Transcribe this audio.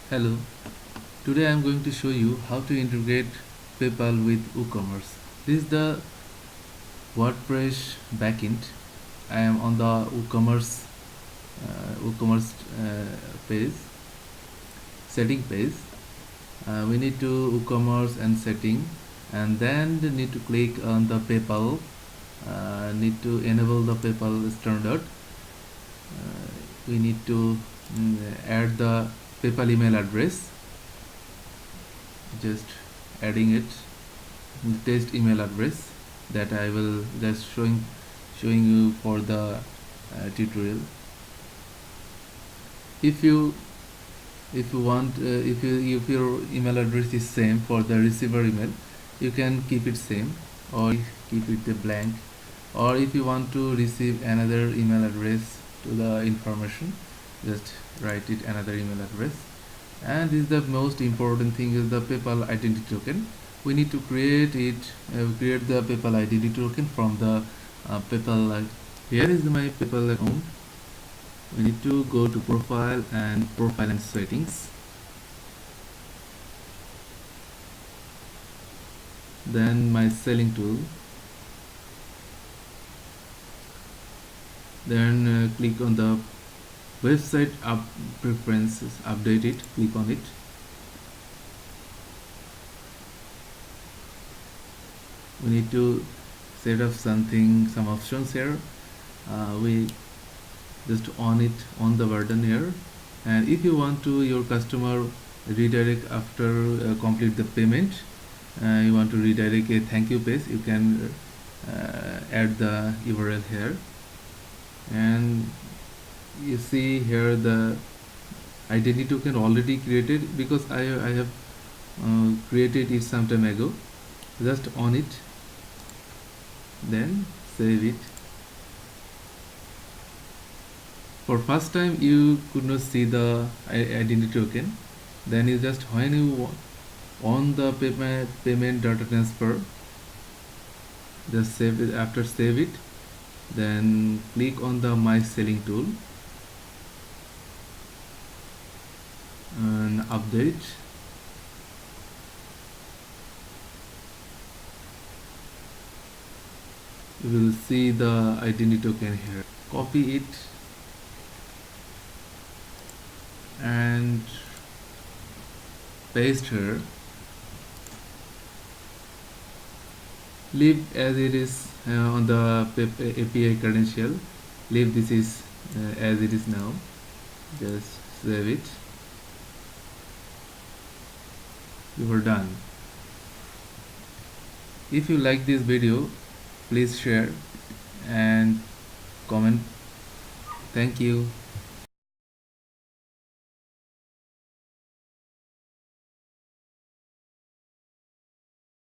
Hello, today I am going to show you how to integrate PayPal with WooCommerce. This is the WordPress backend. I am on the WooCommerce page, setting page. We need to WooCommerce and setting, and then we need to click on the PayPal. Need to enable the PayPal standard. We need to add the PayPal email address. Just adding it, the test email address that I will just showing you for the tutorial. If your email address is same for the receiver email, you can keep it same or keep it blank, or if you want to receive another email address to the information, just write it another email address. And this is the most important thing, is the PayPal identity token. We need to create the PayPal identity token from the PayPal. Here is my PayPal account. We need to go to profile and settings, then my selling tool, then click on the website preferences, update it, click on it. We need to set up some options here. We just on the button here, and if you want to your customer redirect after complete the payment, you want to redirect a thank you page, you can add the URL here. And you see here the identity token already created, because I have created it some time ago. Just on it, then save it. For first time you could not see the identity token, then you just, when you on the payment data transfer, just save it. After save it, then click on the my selling tool and update. You will see the identity token here. Copy it and paste here. Leave as it is on the API credential. Leave this is as it is now. Just save it. You are done. If you like this video, please share and comment. Thank you.